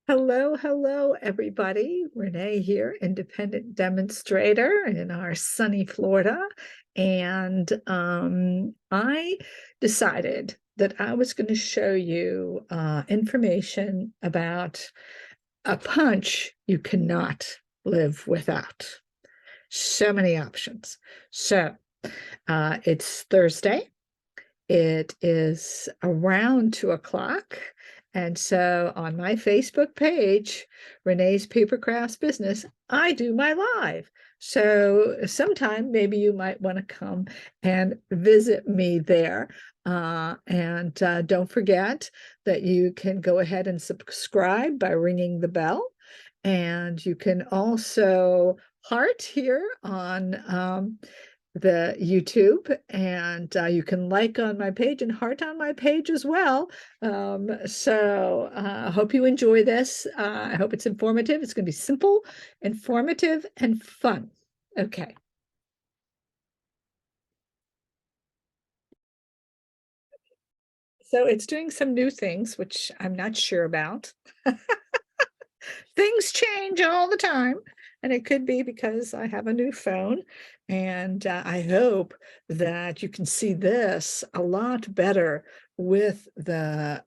Hello, hello, everybody. Renee here, independent demonstrator in our sunny Florida. And I decided that I was going to show you information about a punch you cannot live without. So many options. So it's Thursday. It is around 2 o'clock. And so on my Facebook page, Renee's Paper Crafts Business, I do my live. So sometime maybe you might want to come and visit me there. And don't forget that you can go ahead and subscribe by ringing the bell. And you can also heart here on the YouTube, and you can like on my page and heart on my page as well. So I hope you enjoy this. I hope it's informative. It's going to be simple, informative, and fun. Okay. So it's doing some new things, which I'm not sure about. Things change all the time, and it could be because I have a new phone. And I hope that you can see this a lot better with the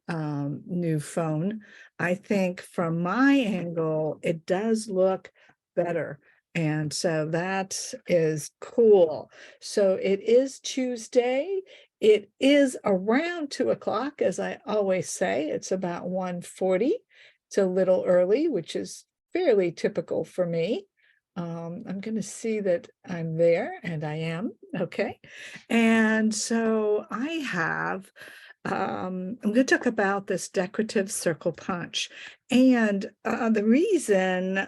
new phone. I think from my angle, it does look better. And so that is cool. So it is Tuesday. It is around 2 o'clock, as I always say. It's about 1:40. It's a little early, which is fairly typical for me. I'm going to see that I'm there, and I am. Okay. And so I'm going to talk about this decorative circle punch. And the reason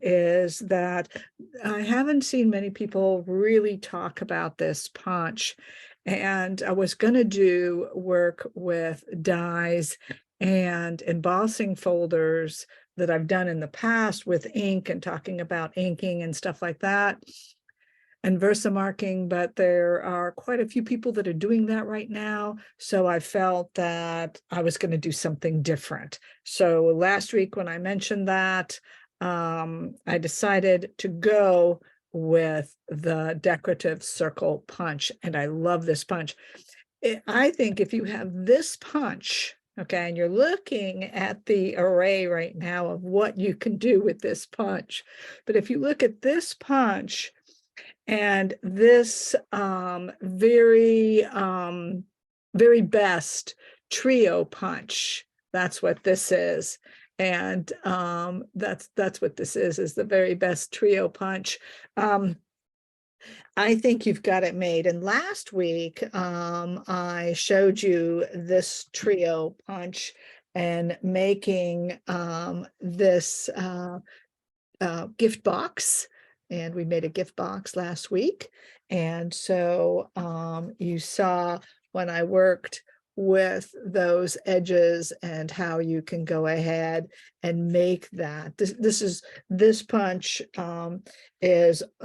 is that I haven't seen many people really talk about this punch. And I was going to do work with dies and embossing folders that I've done in the past with ink and talking about inking and stuff like that and Versamarking, but there are quite a few people that are doing that right now. So I felt that I was going to do something different. So last week when I mentioned that, I decided to go with the decorative circle punch, and I love this punch. I think if you have this punch, okay, and you're looking at the array right now of what you can do with this punch, but if you look at this punch and this very best trio punch, that's what this is. And that's what this is the very best trio punch. I think you've got it made. And last week, I showed you this trio punch and making this gift box. And we made a gift box last week. And so you saw when I worked with those edges and how you can go ahead and make that. This punch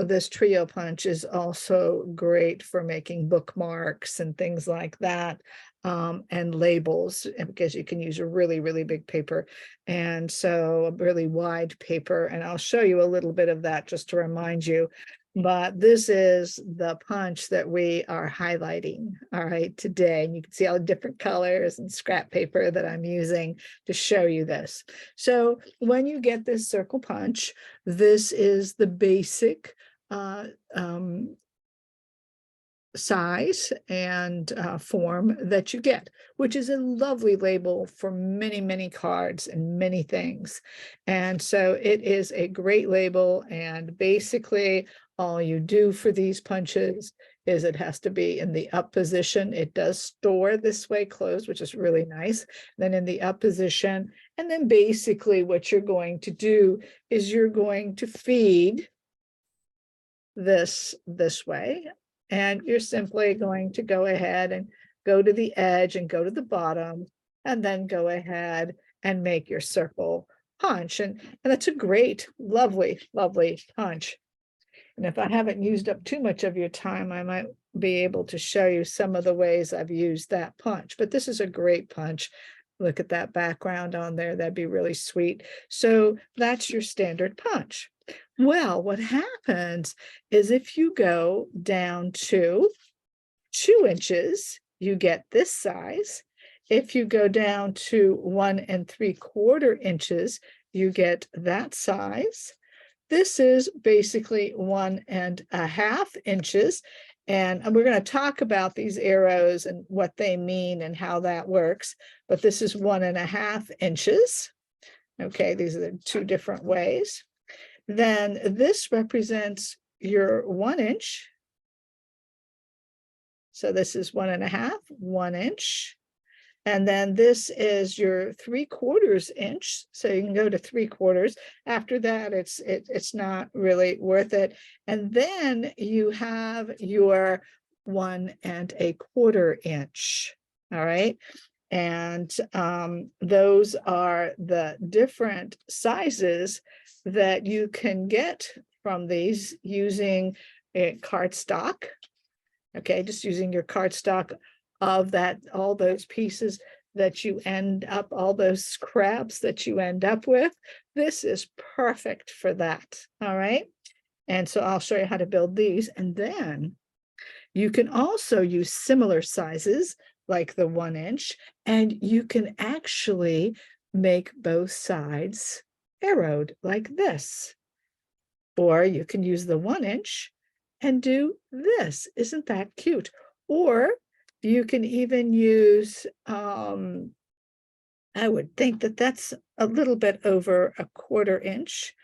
this trio punch is also great for making bookmarks and things like that, and labels, because you can use a really, really big paper. And so a really wide paper, and I'll show you a little bit of that just to remind you. But this is the punch that we are highlighting, all right, today. And you can see all the different colors and scrap paper that I'm using to show you this. So when you get this circle punch, this is the basic size and form that you get, which is a lovely label for many, many cards and many things. And so it is a great label. And basically all you do for these punches is it has to be in the up position. It does store this way closed, which is really nice. Then in the up position. And then basically what you're going to do is you're going to feed this way. And you're simply going to go ahead and go to the edge and go to the bottom, and then go ahead and make your circle punch. And that's a great, lovely, lovely punch. And if I haven't used up too much of your time, I might be able to show you some of the ways I've used that punch. But this is a great punch. Look at that background on there. That'd be really sweet. So that's your standard punch. Well, what happens is if you go down to 2 inches, you get this size. If you go down to 1 3/4 inches, you get that size. This is basically 1 1/2 inches. And we're going to talk about these arrows and what they mean and how that works. But this is 1 1/2 inches. Okay, these are the two different ways. Then this represents your 1 inch. So this is 1 1/2, 1 inch. And then this is your 3/4 inch. So you can go to 3/4. After that, it's not really worth it. And then you have your 1 1/4 inch. All right. And those are the different sizes that you can get from these using a cardstock. Okay, just using your cardstock of that, all those pieces that you end up, all those scraps that you end up with. This is perfect for that. All right. And so I'll show you how to build these. And then you can also use similar sizes like the 1 inch, and you can actually make both sides arrowed like this. Or you can use the 1 inch and do this. Isn't that cute? Or you can even use, I would think that that's a little bit over 1/4 inch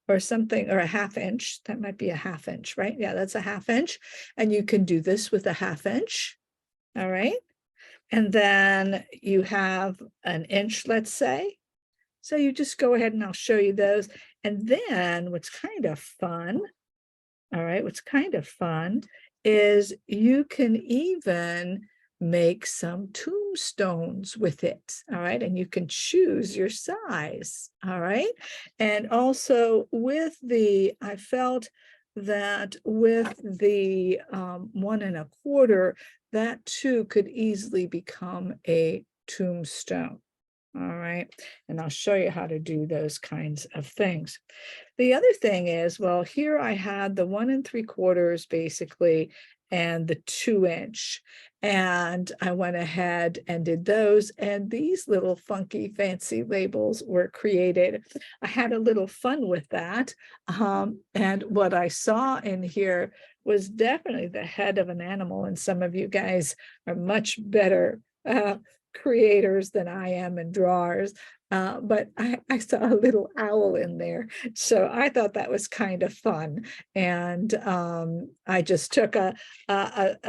or something, or a 1/2 inch. That might be a 1/2 inch, right? Yeah, that's a 1/2 inch. And you can do this with a 1/2 inch. All right. And then you have 1 inch, let's say. So you just go ahead and I'll show you those. And then what's kind of fun, all right, what's kind of fun is you can even make some tombstones with it, all right, and you can choose your size, all right. And also with I felt that with the 1 1/4, that too could easily become a tombstone. All right, and I'll show you how to do those kinds of things. The other thing is, well, here I had the 1 3/4 basically, and the 2 inch. And I went ahead and did those, and these little funky fancy labels were created. I had a little fun with that. And what I saw in here was definitely the head of an animal, and some of you guys are much better creators than I am and drawers. But I saw a little owl in there. So I thought that was kind of fun. And I just took a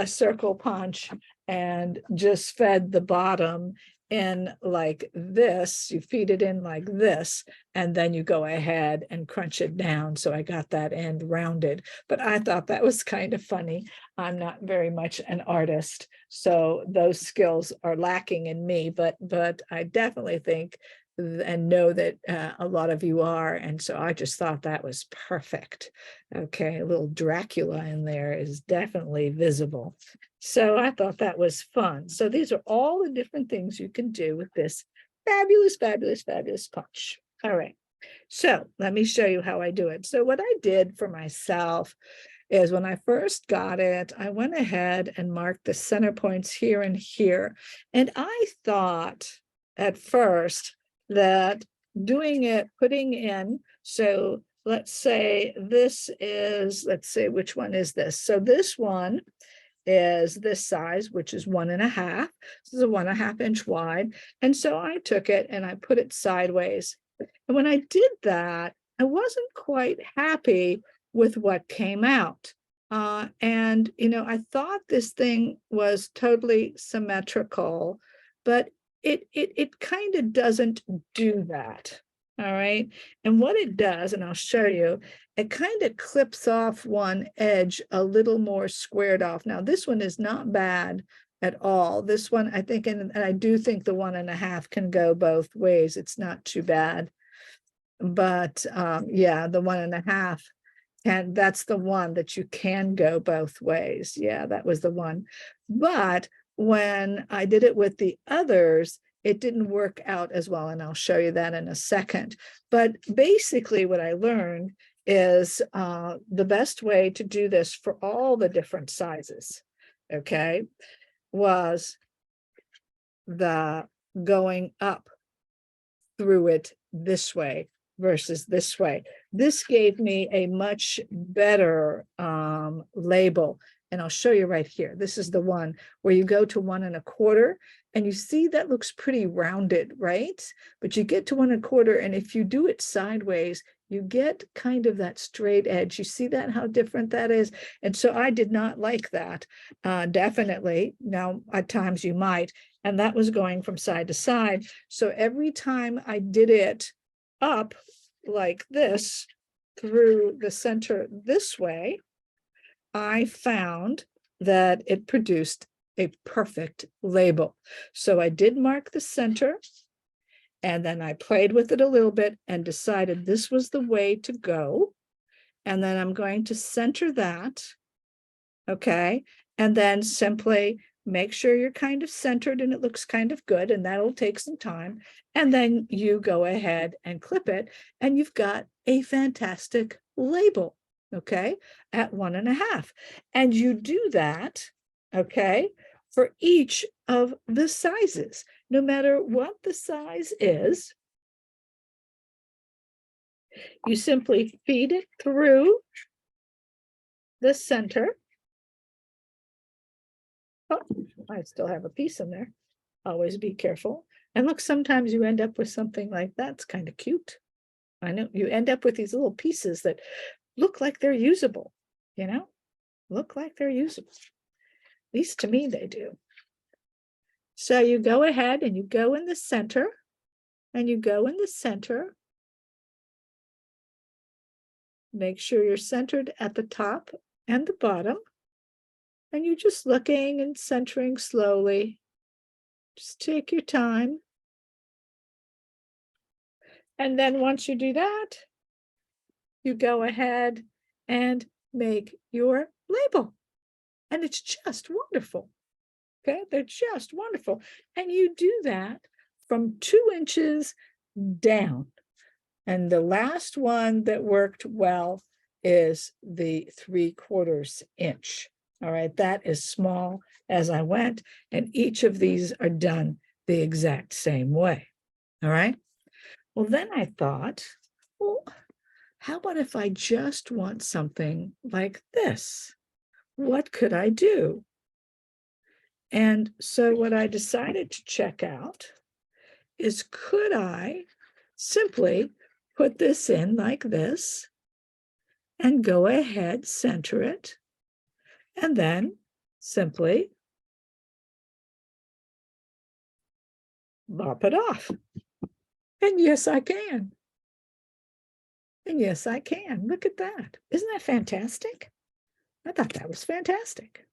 circle punch and just fed the bottom in like this. You feed it in like this, and then you go ahead and crunch it down. So I got that end rounded, but I thought that was kind of funny. I'm not very much an artist, so those skills are lacking in me, but I definitely think and know that a lot of you are. And so I just thought that was perfect. Okay, a little Dracula in there is definitely visible. So I thought that was fun. So these are all the different things you can do with this fabulous, fabulous, fabulous punch. All right. So let me show you how I do it. So what I did for myself is when I first got it, I went ahead and marked the center points here and here. And I thought at first that doing it, putting in, so let's say this is, let's say, which one is this? So this one is this size, which is 1 1/2. This is a 1 1/2 inch wide. And so I took it and I put it sideways. And when I did that, I wasn't quite happy with what came out. And, I thought this thing was totally symmetrical, but it kind of doesn't do that. All right. And what it does, and I'll show you, it kind of clips off one edge a little more squared off. Now, this one is not bad at all. This one, I think, and I do think the 1 1/2 can go both ways. It's not too bad. But yeah, the 1 1/2, and that's the one that you can go both ways. Yeah, that was the one. But when I did it with the others, it didn't work out as well. And I'll show you that in a second. But basically what I learned is the best way to do this for all the different sizes, okay, was the going up through it this way versus this way. This gave me a much better label. And I'll show you right here. This is the one where you go to 1 1/4, and you see that looks pretty rounded, right? But you get to 1 1/4, and if you do it sideways, you get kind of that straight edge. You see that, how different that is? And so I did not like that, definitely. Now, at times you might, and that was going from side to side. So every time I did it up like this through the center this way, I found that it produced a perfect label. So I did mark the center, and then I played with it a little bit and decided this was the way to go. And then I'm going to center that, okay? And then simply make sure you're kind of centered and it looks kind of good, and that'll take some time. And then you go ahead and clip it, and you've got a fantastic label, okay, at 1 1/2. And you do that, okay, for each of the sizes, no matter what the size is. You simply feed it through the center. Oh, I still have a piece in there. Always be careful. And look, sometimes you end up with something like that's kind of cute. I know you end up with these little pieces that look like they're usable, you know, look like they're usable. At least to me, they do. So you go ahead and you go in the center, and you go in the center. Make sure you're centered at the top and the bottom. And you're just looking and centering slowly. Just take your time. And then once you do that, you go ahead and make your label. And it's just wonderful. Okay, they're just wonderful. And you do that from 2 inches down. And the last one that worked well is the 3/4 inch. All right, that is small as I went, and each of these are done the exact same way. All right. Well, then I thought, well, how about if I just want something like this? What could I do? And so what I decided to check out is, could I simply put this in like this and go ahead, center it, and then simply lop it off. And yes, I can. And yes, I can. Look at that. Isn't that fantastic? I thought that was fantastic.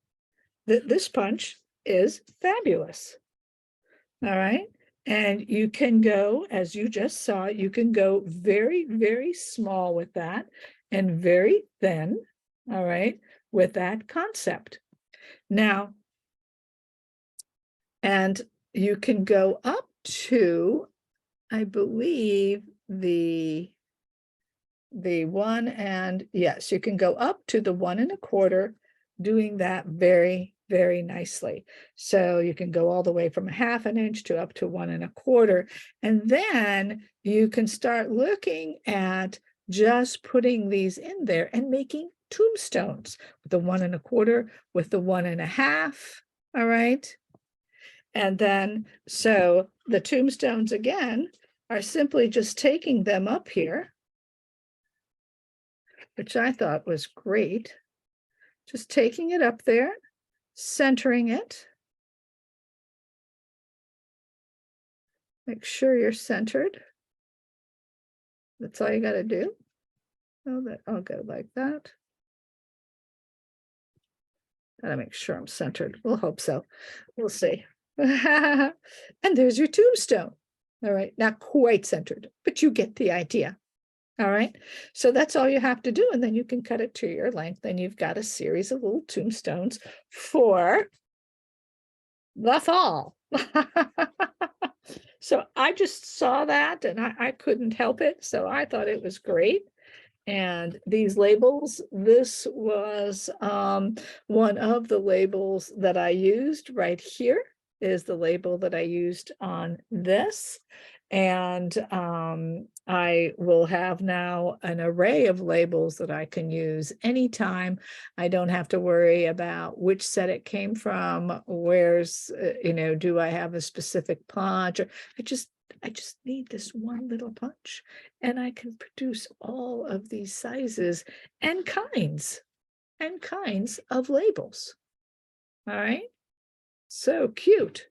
This punch is fabulous. All right. And you can go, as you just saw, you can go very, very small with that and very thin, all right, with that concept. Now, and you can go up to, I believe, the 1, and yes, you can go up to the 1 1/4, doing that very, very nicely. So you can go all the way from 1/2 inch to up to 1 1/4. And then you can start looking at just putting these in there and making tombstones with the 1 1/4, with the 1 1/2. All right. And then, so the tombstones again are simply just taking them up here, which I thought was great. Just taking it up there, centering it. Make sure you're centered. That's all you got to do. Oh, I'll go like that. Gotta make sure I'm centered. We'll hope so. We'll see. And there's your tombstone. All right, not quite centered, but you get the idea. All right, so that's all you have to do, and then you can cut it to your length, and you've got a series of little tombstones for the fall. So I just saw that and I couldn't help it. So I thought it was great. And these labels, this was one of the labels that I used right here is the label that I used on this. And I will have now an array of labels that I can use anytime. I don't have to worry about which set it came from, where's, do I have a specific punch? Or I just need this one little punch and I can produce all of these sizes and kinds of labels. All right. So cute.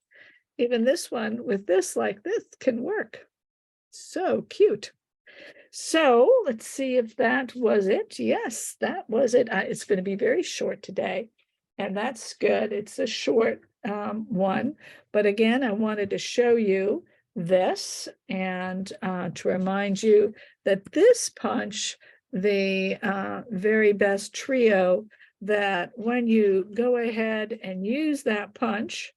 Even this one with this like this can work. So cute. So let's see if that was it. Yes, that was it. It's going to be very short today. And that's good. It's a short one. But again, I wanted to show you this and to remind you that this punch, the very best trio, that when you go ahead and use that punch,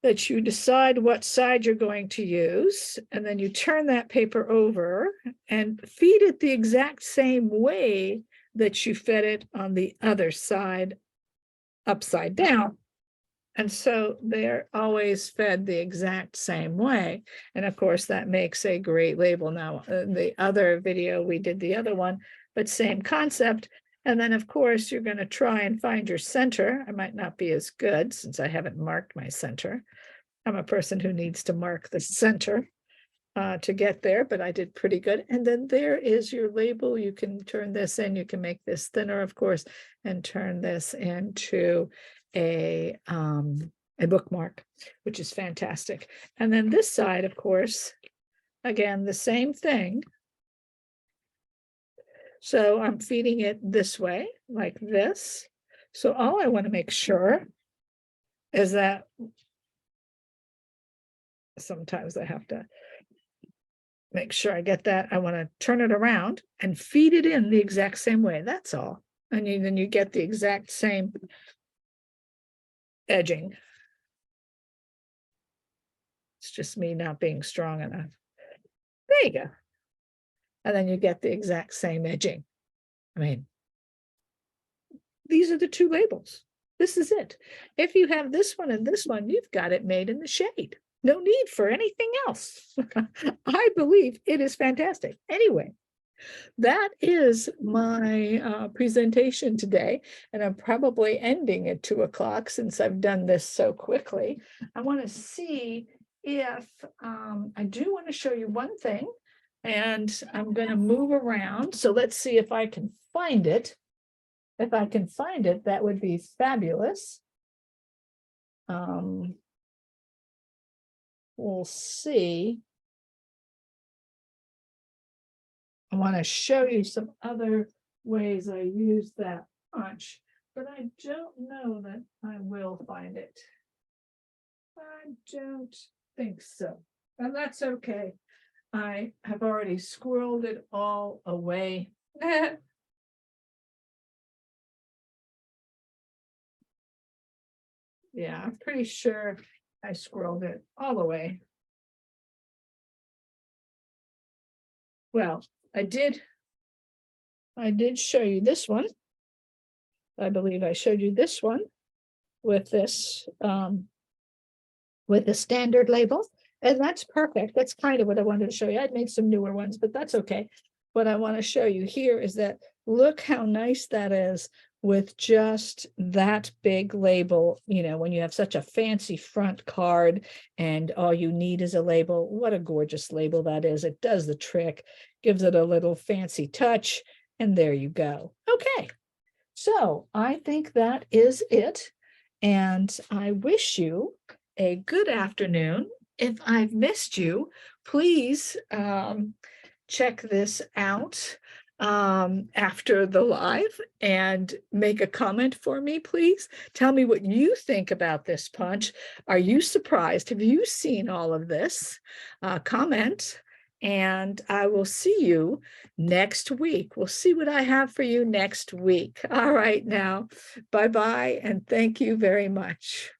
that you decide what side you're going to use, and then you turn that paper over and feed it the exact same way that you fed it on the other side, upside down. And so they're always fed the exact same way. And of course, that makes a great label. Now, the other video, we did the other one, but same concept. And then, of course, you're going to try and find your center. I might not be as good since I haven't marked my center. I'm a person who needs to mark the center to get there, but I did pretty good. And then there is your label. You can turn this in. You can make this thinner, of course, and turn this into a bookmark, which is fantastic. And then this side, of course, again, the same thing. So I'm feeding it this way, like this. So all I want to make sure is that sometimes I have to make sure I get that. I want to turn it around and feed it in the exact same way. That's all. And then you get the exact same edging. It's just me not being strong enough. There you go. And then you get the exact same edging. I mean, these are the two labels. This is it. If you have this one and this one, you've got it made in the shade. No need for anything else. I believe it is fantastic. Anyway, that is my presentation today, and I'm probably ending at 2 o'clock since I've done this so quickly. I want to see if I do want to show you one thing, and I'm going to move around. So let's see if I can find it. If I can find it, that would be fabulous. We'll see. I want to show you some other ways I use that punch, but I don't know that I will find it. I don't think so, and that's okay. I have already squirreled it all away. Yeah, I'm pretty sure I squirreled it all away. Well, I did show you this one. I believe I showed you this one with this with the standard label, and that's perfect. That's kind of what I wanted to show you. I'd made some newer ones, but that's okay. What I want to show you here is that look how nice that is with just that big label. You know, when you have such a fancy front card and all you need is a label, what a gorgeous label that is. It does the trick, gives it a little fancy touch, and there you go. Okay, so I think that is it, and I wish you a good afternoon. If I've missed you, please check this out after the live and make a comment for me, please. Tell me what you think about this punch. Are you surprised? Have you seen all of this? Comment, and I will see you next week. We'll see what I have for you next week. All right, now, bye-bye, and thank you very much.